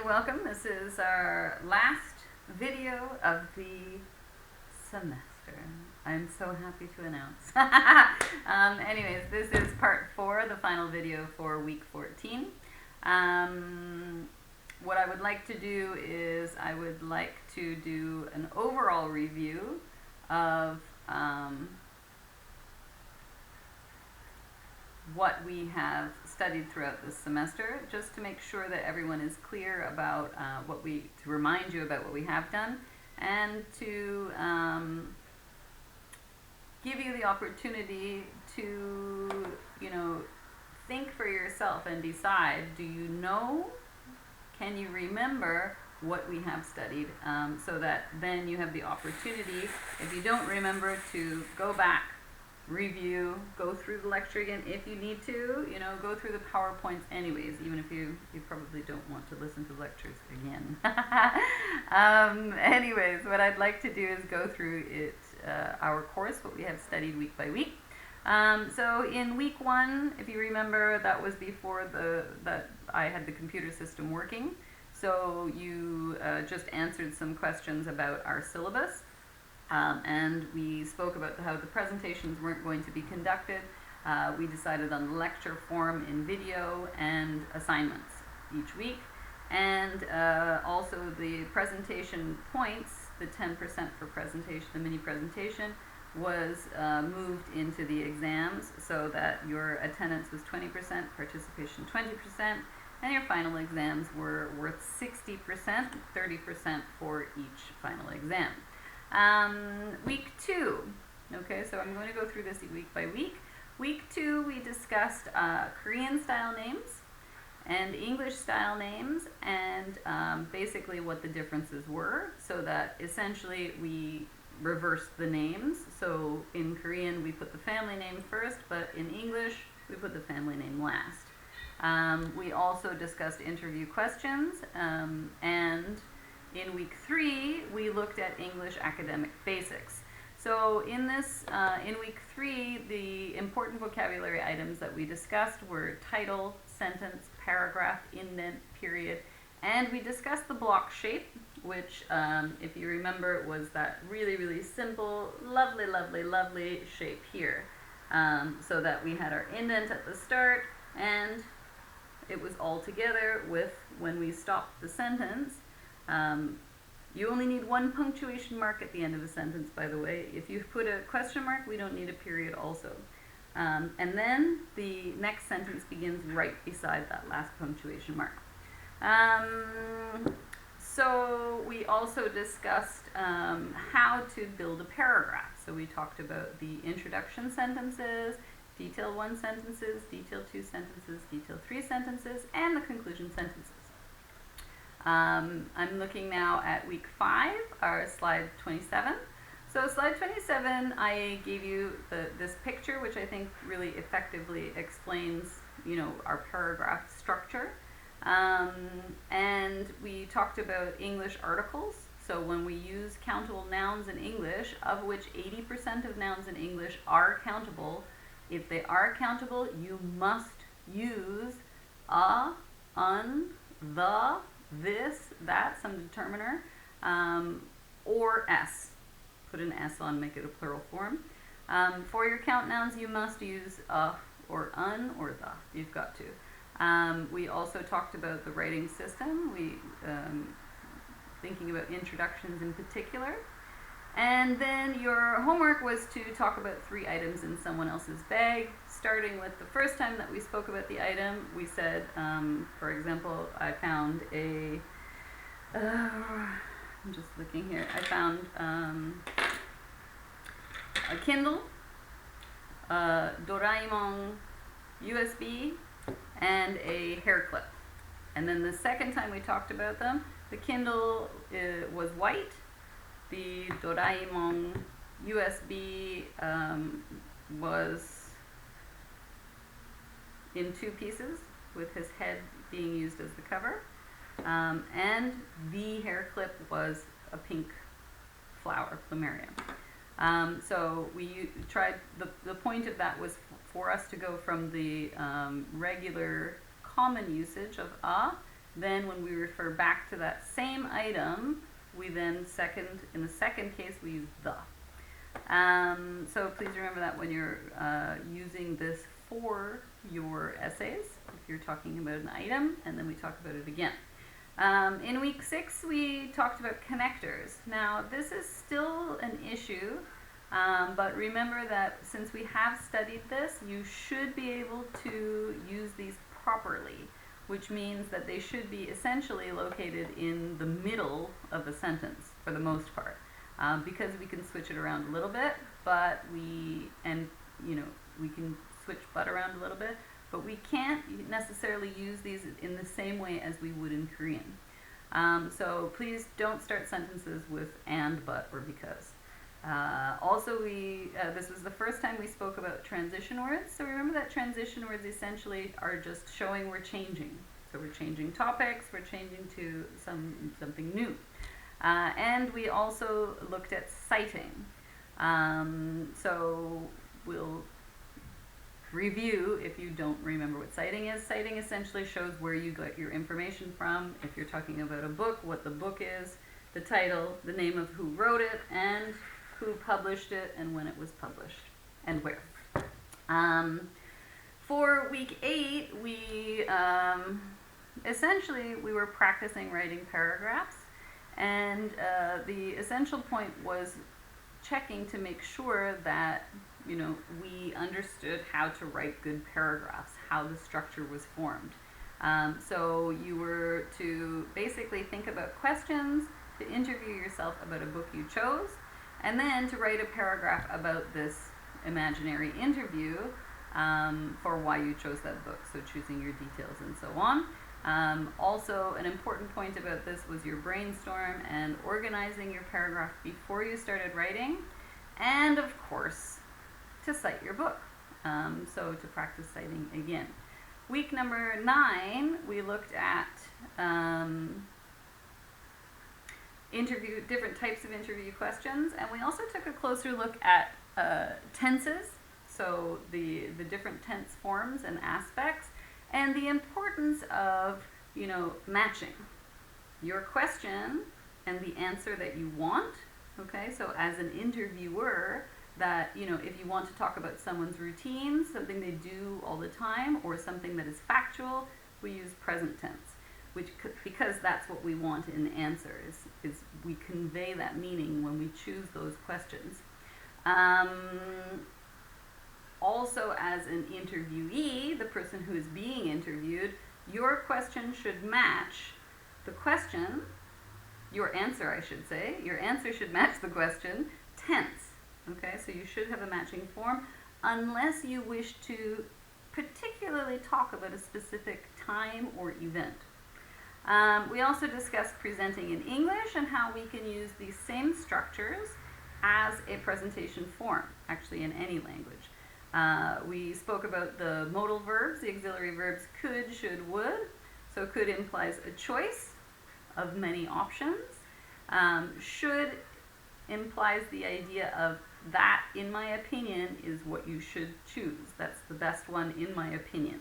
welcome. This is our last video of the semester. I'm so happy to announce. Anyways, this is part 4, the final video for week 14. What I would like to do is I would like to do an overall review of what we have studied throughout this semester, just to make sure that everyone is clear about to remind you about what we have done, and to give you the opportunity to, think for yourself and decide, do you know, can you remember what we have studied, so that then you have the opportunity, if you don't remember, to go back, review, go through the lecture again if you need to, go through the PowerPoints anyways, even if you probably don't want to listen to lectures again. Anyways, what I'd like to do is go through our course, what we have studied week by week. So in week 1, if you remember, that was before that I had the computer system working. So you just answered some questions about our syllabus. And we spoke about how the presentations weren't going to be conducted. We decided on the lecture form in video and assignments each week. And also the presentation points, the 10% for presentation, the mini presentation, was moved into the exams so that your attendance was 20%, participation 20%, and your final exams were worth 60%, 30% for each final exam. Week 2, okay, so I'm going to go through this week by week. Week 2, we discussed Korean style names and English style names, and basically what the differences were, so that essentially we reversed the names. So in Korean we put the family name first, but in English we put the family name last. We also discussed interview questions, and in week 3, we looked at English academic basics. So in week 3, the important vocabulary items that we discussed were title, sentence, paragraph, indent, period, and we discussed the block shape, which, if you remember, was that really, really simple, lovely, lovely, lovely shape here. So that we had our indent at the start, and it was all together with, when we stopped the sentence, you only need one punctuation mark at the end of a sentence, by the way. If you put a question mark, we don't need a period also. And then the next sentence begins right beside that last punctuation mark. So we also discussed how to build a paragraph. So we talked about the introduction sentences, detail 1 sentences, detail 2 sentences, detail 3 sentences, and the conclusion sentences. I'm looking now at week 5, our slide 27. So slide 27, I gave you this picture, which I think really effectively explains, our paragraph structure. And we talked about English articles. So when we use countable nouns in English, of which 80% of nouns in English are countable, if they are countable, you must use a, un, the, this, that, some determiner, or s. Put an s on, make it a plural form. For your count nouns, you must use a or un or the. You've got to. We also talked about the writing system. Thinking about introductions in particular. And then your homework was to talk about 3 items in someone else's bag, starting with the first time that we spoke about the item. We said, for example, I found I'm just looking here, I found a Kindle, a Doraemon USB, and a hair clip. And then the second time we talked about them, the Kindle was white, the Doraemon USB was in 2 pieces, with his head being used as the cover, and the hair clip was a pink flower, plumeria. So we tried, the point of that was for us to go from the regular common usage of a Then when we refer back to that same item, we then in the second case, we use the. So please remember that when you're using this for your essays, if you're talking about an item, and then we talk about it again. In week 6, we talked about connectors. Now, this is still an issue, but remember that since we have studied this, you should be able to use these properly, which means that they should be essentially located in the middle of a sentence for the most part, because we can switch it around a little bit, but we can switch but around a little bit, but we can't necessarily use these in the same way as we would in Korean. So please don't start sentences with and, but, or because. Also, this was the first time we spoke about transition words. So remember that transition words essentially are just showing we're changing. So we're changing topics, we're changing to something new. And we also looked at citing. So we'll review if you don't remember what citing is. Citing essentially shows where you got your information from. If you're talking about a book, what the book is, the title, the name of who wrote it, and who published it, and when it was published, and where. For week 8, we essentially we were practicing writing paragraphs, and the essential point was checking to make sure that we understood how to write good paragraphs, how the structure was formed. So you were to basically think about questions, to interview yourself about a book you chose, and then to write a paragraph about this imaginary interview for why you chose that book, so choosing your details and so on. Also, an important point about this was your brainstorm and organizing your paragraph before you started writing, and of course, to cite your book, so to practice citing again. Week number 9, we looked at different types of interview questions, and we also took a closer look at tenses, so the different tense forms and aspects, and the importance of matching your question and the answer that you want. Okay, so as an interviewer, that if you want to talk about someone's routine, something they do all the time, or something that is factual, we use present tense, because that's what we want in the answer, is we convey that meaning when we choose those questions. Also, as an interviewee, the person who is being interviewed, your question should match the question, your answer I should say, your answer should match the question, tense. Okay, so you should have a matching form, unless you wish to particularly talk about a specific time or event. We also discussed presenting in English and how we can use these same structures as a presentation form, actually in any language. We spoke about the modal verbs, the auxiliary verbs could, should, would. So could implies a choice of many options. Should implies the idea of that, in my opinion, is what you should choose. That's the best one, in my opinion.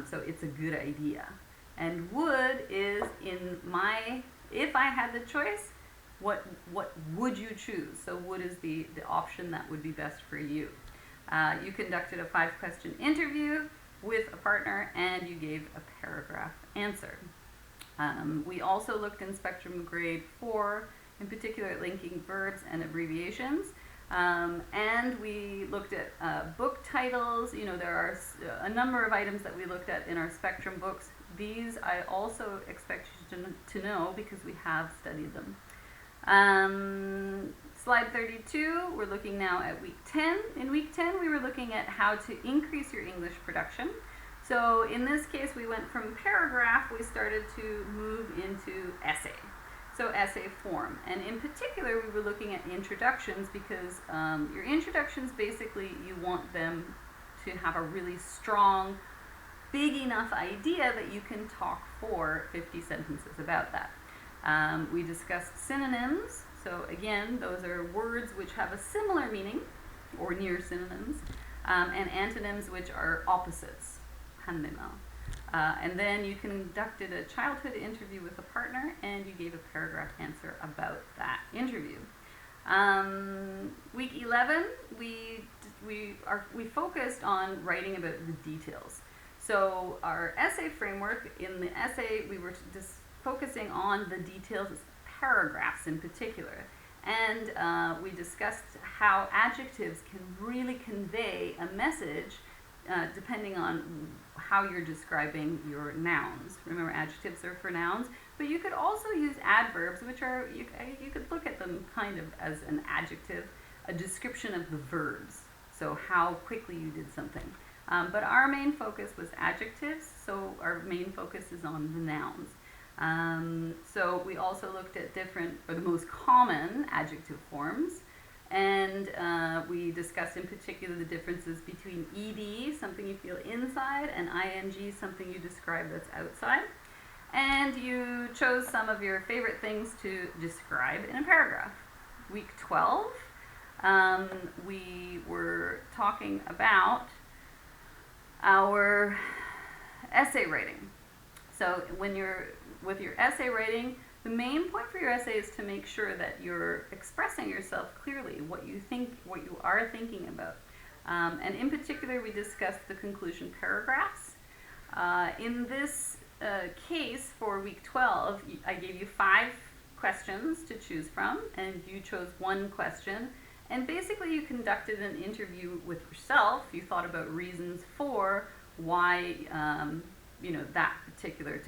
So it's a good idea. And would is if I had the choice, what would you choose? So would is the option that would be best for you. You conducted a 5-question interview with a partner, and you gave a paragraph answer. We also looked in Spectrum Grade 4, in particular at linking verbs and abbreviations. And we looked at book titles. There are a number of items that we looked at in our Spectrum books. These I also expect you to know because we have studied them. Slide 32, we're looking now at week 10. In week 10, we were looking at how to increase your English production. So in this case, we went from paragraph, we started to move into essay. So essay form. And in particular, we were looking at introductions because your introductions, basically, you want them to have a really strong, big enough idea that you can talk for 50 sentences about that. We discussed synonyms. So again, those are words which have a similar meaning, or near synonyms, and antonyms which are opposites. 반대말. And then you conducted a childhood interview with a partner, and you gave a paragraph answer about that interview. Week 11, we focused on writing about the details. So our essay framework, in the essay we were just focusing on the details, paragraphs in particular. And we discussed how adjectives can really convey a message depending on how you're describing your nouns. Remember, adjectives are for nouns, but you could also use adverbs, which are, you could look at them kind of as an adjective, a description of the verbs, so how quickly you did something. But our main focus was adjectives, so our main focus is on the nouns. So we also looked at the most common adjective forms, and we discussed in particular the differences between ed, something you feel inside, and ing, something you describe that's outside. And you chose some of your favorite things to describe in a paragraph. Week 12, we were talking about our essay writing. So when you're with your essay writing, the main point for your essay is to make sure that you're expressing yourself clearly, what you are thinking about. And in particular, we discussed the conclusion paragraphs. In this case for week 12, I gave you 5 questions to choose from, and you chose 1 question. And basically, you conducted an interview with yourself. You thought about reasons for why, to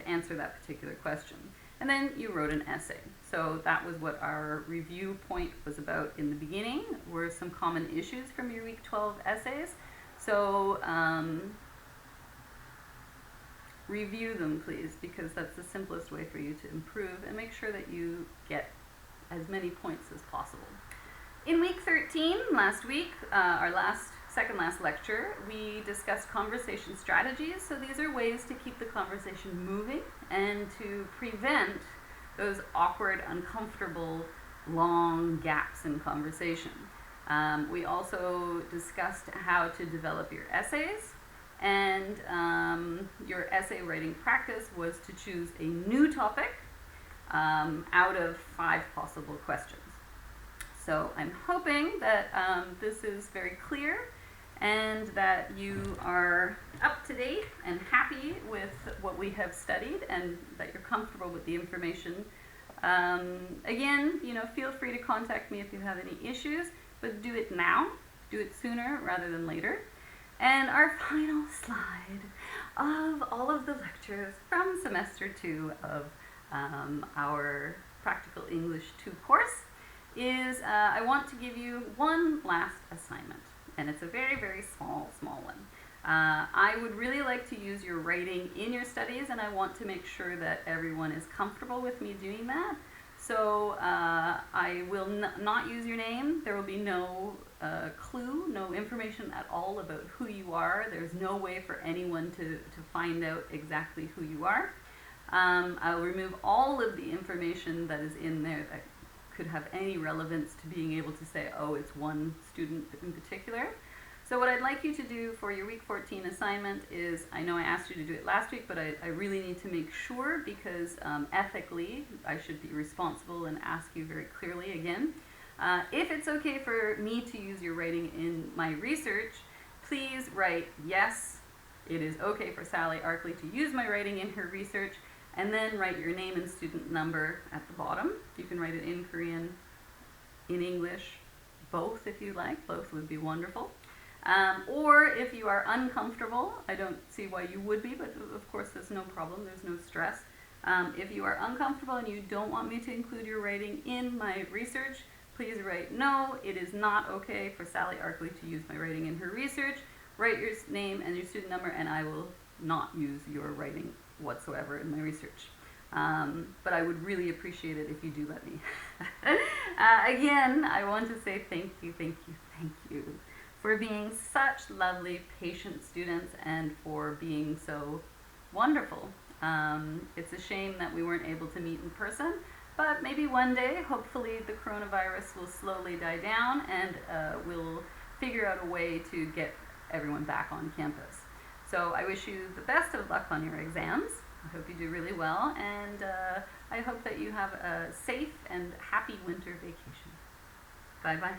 answer that particular question. And then you wrote an essay. So that was what our review point was about in the beginning, were some common issues from your week 12 essays. So review them, please, because that's the simplest way for you to improve, and make sure that you get as many points as possible. In week 13, last week, our second last lecture, we discussed conversation strategies. So these are ways to keep the conversation moving and to prevent those awkward, uncomfortable, long gaps in conversation. We also discussed how to develop your essays, and your essay writing practice was to choose a new topic out of 5 possible questions. So I'm hoping that this is very clear and that you are up to date and happy with what we have studied, and that you're comfortable with the information. Again, feel free to contact me if you have any issues, but do it now. Do it sooner rather than later. And our final slide of all of the lectures from semester 2 of our Practical English 2 course is I want to give you one last assignment, and it's a very, very small one. I would really like to use your writing in your studies, and I want to make sure that everyone is comfortable with me doing that. So I will not use your name. There will be no clue, no information at all about who you are. There's no way for anyone to find out exactly who you are. I'll remove all of the information that is in there that could have any relevance to being able to say, oh, it's one student in particular. So what I'd like you to do for your week 14 assignment is, I know I asked you to do it last week, but I really need to make sure, because ethically I should be responsible and ask you very clearly again. If it's okay for me to use your writing in my research, please write, yes, it is okay for Sally Arkley to use my writing in her research, and then write your name and student number at the bottom. You can write it in Korean, in English, both if you like. Both would be wonderful. Or if you are uncomfortable, I don't see why you would be, but of course there's no problem, there's no stress. If you are uncomfortable and you don't want me to include your writing in my research, please write, no, it is not okay for Sally Arkley to use my writing in her research. Write your name and your student number, and I will not use your writing whatsoever in my research. But I would really appreciate it if you do let me. Again, I want to say thank you for being such lovely, patient students, and for being so wonderful. It's a shame that we weren't able to meet in person, but maybe one day, hopefully the coronavirus will slowly die down, and we'll figure out a way to get everyone back on campus. So I wish you the best of luck on your exams. I hope you do really well, and I hope that you have a safe and happy winter vacation. Bye-bye.